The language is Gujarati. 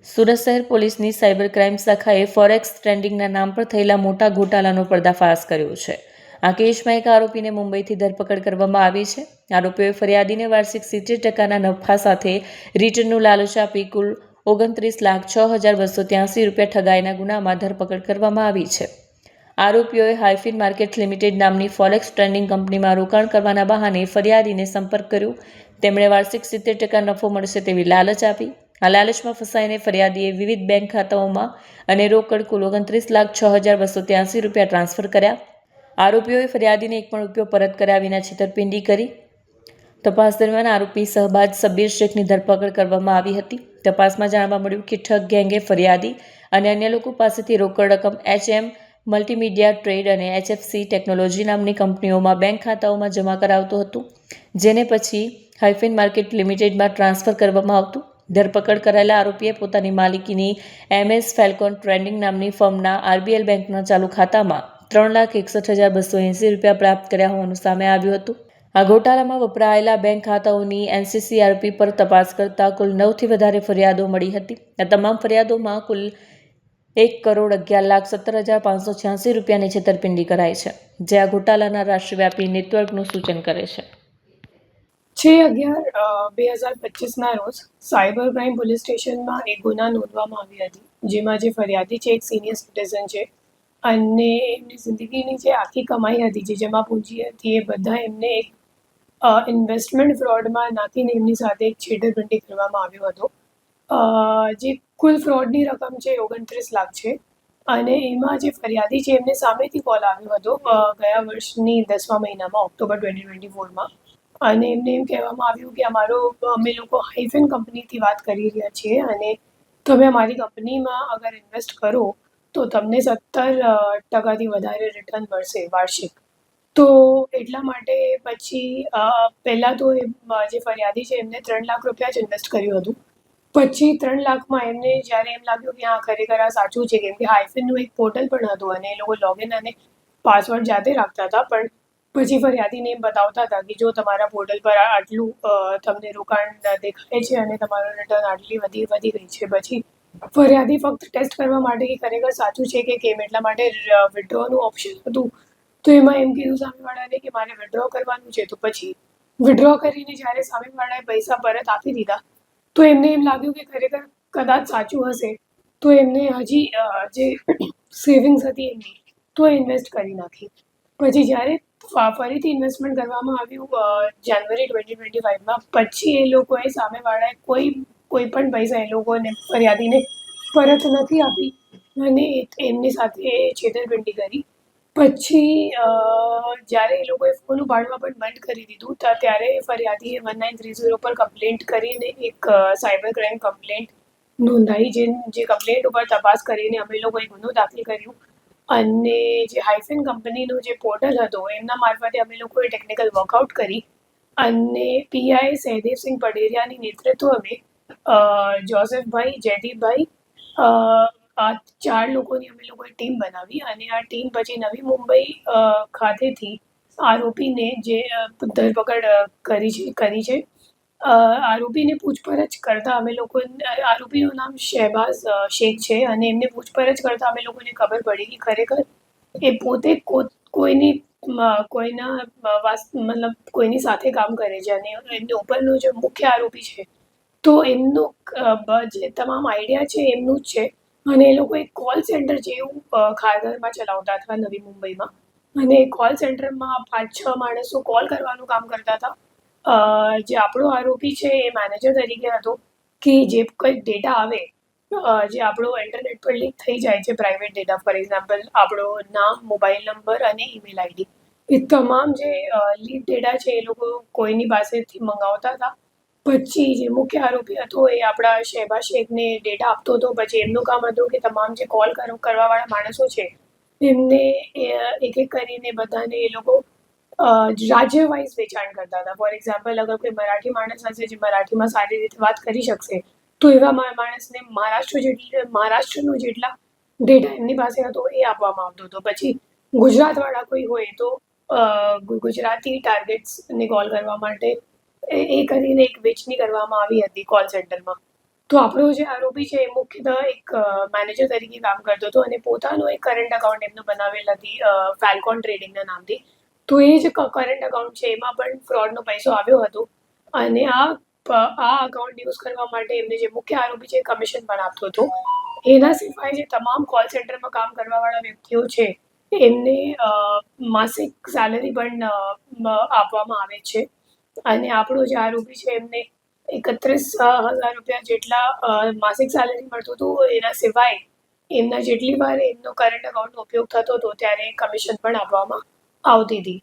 સુરત શહેર પોલીસની સાયબર ક્રાઇમ શાખાએ ફોરેક્સ ટ્રેડિંગના નામ પર થયેલા મોટા ઘોટાલાનો પર્દાફાશ કર્યો છે. આ કેસમાં એક આરોપીને મુંબઈથી ધરપકડ કરવામાં આવી છે. આરોપીઓએ ફરિયાદીને વાર્ષિક 70% નફા સાથે રિટર્નનું લાલચ આપી કુલ 29,06,283 રૂપિયા ઠગાઈના ગુનામાં ધરપકડ કરવામાં આવી છે. આરોપીઓએ હાઇફિન માર્કેટ લિમિટેડ નામની ફોરેક્સ ટ્રેડિંગ કંપનીમાં રોકાણ કરવાના બહાને ફરિયાદીને સંપર્ક કર્યો. તેમણે વાર્ષિક 70% નફો મળશે તેવી લાલચ આપી. આ લાલચમાં ફસાઈને ફરિયાદીએ વિવિધ બેંક ખાતાઓમાં અને રોકડ કુલ 29,06,283 રૂપિયા ટ્રાન્સફર કર્યા. આરોપીઓએ ફરિયાદીને એક પણ રૂપિયો પરત કર્યા વિના છેતરપિંડી કરી. તપાસ દરમિયાન આરોપી શહબાજ સબ્બીર શેખની ધરપકડ કરવામાં આવી હતી. તપાસમાં જાણવા મળ્યું કે ઠગ ગેંગે ફરિયાદી અને અન્ય લોકો પાસેથી રોકડ રકમ HM મલ્ટીમીડિયા ટ્રેડ અને HFC ટેકનોલોજી નામની કંપનીઓમાં બેંક ખાતાઓમાં જમા કરાવતું હતું, જેને પછી હાઇફિન માર્કેટ લિમિટેડમાં ટ્રાન્સફર કરવામાં આવતું. ધરપકડ કરાયેલા આરોપીએ પોતાની માલિકીની MS ફેલ્કોન ટ્રેડિંગ નામની ફર્મના RBL બેંકના ચાલુ ખાતામાં 3,61,280 રૂપિયા પ્રાપ્ત કર્યા હોવાનું સામે આવ્યું હતું. આ ઘોટાલામાં વપરાયેલા બેંક ખાતાઓની NCCRP પર તપાસ કરતા કુલ 9થી વધારે ફરિયાદો મળી હતી. આ તમામ ફરિયાદોમાં કુલ 1,11,17,586 રૂપિયાની છેતરપિંડી કરાઈ છે, જે આ ઘોટાલાના રાષ્ટ્રવ્યાપી નેટવર્કનું સૂચન કરે છે. 6/11/2025ના રોજ સાયબર ક્રાઇમ પોલીસ સ્ટેશનમાં એક ગુના નોંધવામાં આવી હતી, જેમાં જે ફરિયાદી છે એક સિનિયર સિટીઝન છે અને એમની જિંદગીની જે આખી કમાઈ હતી, જે જમા પૂંજી હતી, એ બધા એમને એક ઇન્વેસ્ટમેન્ટ ફ્રોડમાં નાખીને એમની સાથે એક છેતરપિંડી કરવામાં આવ્યો હતો. જે કુલ ફ્રોડની રકમ છે 29 લાખ છે અને એમાં જે ફરિયાદી છે એમને સામેથી કોલ આવ્યો હતો ગયા વર્ષની 10મા મહિનામાં, ઓક્ટોબર 2024માં, અને એમને એમ કહેવામાં આવ્યું કે અમે લોકો હાઇફિન કંપનીથી વાત કરી રહ્યા છીએ અને તમે અમારી કંપનીમાં અગર ઇન્વેસ્ટ કરો તો તમને 17% વધારે રિટર્ન મળશે વાર્ષિક. તો એટલા માટે પછી પહેલાં તો જે ફરિયાદી છે એમને 3 લાખ રૂપિયા જ ઇન્વેસ્ટ કર્યું હતું. પછી 3 લાખમાં એમને જ્યારે એમ લાગ્યું કે હા ખરેખર આ સાચું છે, કેમ કે હાઇફિનનું એક પોર્ટલ પણ હતું અને એ લોકો લોગિન અને પાસવર્ડ જાતે રાખતા હતા, પણ પછી ફરિયાદીને એમ બતાવતા હતા કે જો તમારા પોર્ટલ પર આટલું તમને રોકાણ દેખાય છે અને તમારું રિટર્ન આટલી વધી ગઈ છે. પછી ફરિયાદી ફક્ત ટેસ્ટ કરવા માટે કે ખરેખર સાચું છે કે કેમ, એટલા માટે વિડ્રોનું ઓપ્શન હતું, તો એમાં એમ કીધું સામેવાળાને કે મારે વિડ્રો કરવાનું છે. તો પછી વિડ્રો કરીને જ્યારે સામેવાળાએ પૈસા પરત આપી દીધા તો એમને એમ લાગ્યું કે ખરેખર કદાચ સાચું હશે, તો એમને હજી જે સેવિંગ્સ હતી એમની તો ઇન્વેસ્ટ કરી નાખી. પછી જ્યારે ફરીથી ઇન્વેસ્ટમેન્ટ કરવામાં આવ્યું જાન્યુઆરી 2025માં, પછી એ લોકોએ સામેવાળાએ કોઈ પણ પૈસા એ લોકોને ફરિયાદીને પરત નથી આપી અને એમની સાથે છેતરપિંડી કરી. પછી જ્યારે એ લોકોએ ફોન ઉપાડવા પણ બંધ કરી દીધું ત્યારે ફરિયાદીએ 1930 પર કમ્પ્લેન્ટ કરીને એક સાયબર ક્રાઇમ કમ્પ્લેન્ટ નોંધાઈ, જે કમ્પ્લેન્ટ ઉપર તપાસ કરીને અમે લોકોએ ગુનો દાખલ કર્યો અને જે હાઇફિન કંપનીનું જે પોર્ટલ હતું એમના મારફતે અમે લોકોએ ટેકનિકલ વર્કઆઉટ કરી અને PI સહદેવસિંહ પટેરિયાની નેતૃત્વમાં જોસેફભાઈ, જયદીપભાઈ, આ 4 લોકોની અમે લોકોએ ટીમ બનાવી અને આ ટીમ પછી નવી મુંબઈ ખાતેથી આરોપીને જે ધરપકડ કરી છે. આરોપીને પૂછપરછ કરતા અમે લોકો, આરોપીનું નામ શહબાઝ શેખ છે અને એમને પૂછપરછ કરતા અમે લોકોને ખબર પડી કે ખરેખર એ પોતે કોઈની સાથે કામ કરે છે અને એમની ઉપરનો જે મુખ્ય આરોપી છે તો એમનું જે તમામ આઈડિયા છે એમનું જ છે અને એ લોકો એક કોલ સેન્ટર જેવું ખારઘરમાં ચલાવતા હતા નવી મુંબઈમાં અને કોલ સેન્ટરમાં 5-6 માણસો કોલ કરવાનું કામ કરતા હતા. જે આપણો આરોપી છે એ મેનેજર તરીકે હતો કે જે કંઈક ડેટા આવે જે આપણો ઇન્ટરનેટ પર લીક થઈ જાય છે, પ્રાઇવેટ ડેટા, ફોર એક્ઝામ્પલ આપણો નામ, મોબાઈલ નંબર અને ઈમેલ આઈડી, એ તમામ જે લીક ડેટા છે એ લોકો કોઈની પાસેથી મંગાવતા હતા. પછી જે મુખ્ય આરોપી હતો એ આપણા શહબાઝ શેખને ડેટા આપતો હતો. પછી એમનું કામ હતું કે તમામ જે કોલ કરવાવાળા માણસો છે એમને એક એક કરીને બધાને એ લોકો રાજ્ય વાઇઝ વેચાણ કરતા હતા. ફોર એક્ઝામ્પલ અગર કોઈ મરાઠી માણસ હશે જે મરાઠીમાં સારી રીતે વાત કરી શકશે તો એવા માણસને મહારાષ્ટ્રનો જેટલા ડેટા એમની પાસે હતો એ આપવામાં આવતો હતો. પછી ગુજરાતવાળા કોઈ હોય તો ગુજરાતી ટાર્ગેટ્સને કોલ કરવા માટે એ કરીને એક વેચણી કરવામાં આવી હતી કોલ સેન્ટરમાં. તો આપણો જે આરોપી છે એ મુખ્યતઃ એક મેનેજર તરીકે કામ કરતો હતો અને પોતાનો એક કરંટ અકાઉન્ટ એમનો બનાવેલ હતી ફેલ્કોન ટ્રેડિંગના નામથી. તો એ જે કરંટ અકાઉન્ટ છે એમાં પણ ફ્રોડનો પૈસો આવ્યો હતો અને આ અકાઉન્ટ યુઝ કરવા માટે એમને જે મુખ્ય આરોપી છે કમિશન પણ આપતો હતો. એના સિવાય જે તમામ કોલ સેન્ટરમાં કામ કરવાવાળા વ્યક્તિઓ છે એમને માસિક સેલરી પણ આપવામાં આવે છે અને આપણો જે આરોપી છે એમને 31,000 રૂપિયા જેટલા માસિક સેલરી મળતું હતું. એના સિવાય એમના જેટલી વાર એમનો કરંટ અકાઉન્ટનો ઉપયોગ થતો હતો ત્યારે કમિશન પણ આપવામાં આવતી હતી.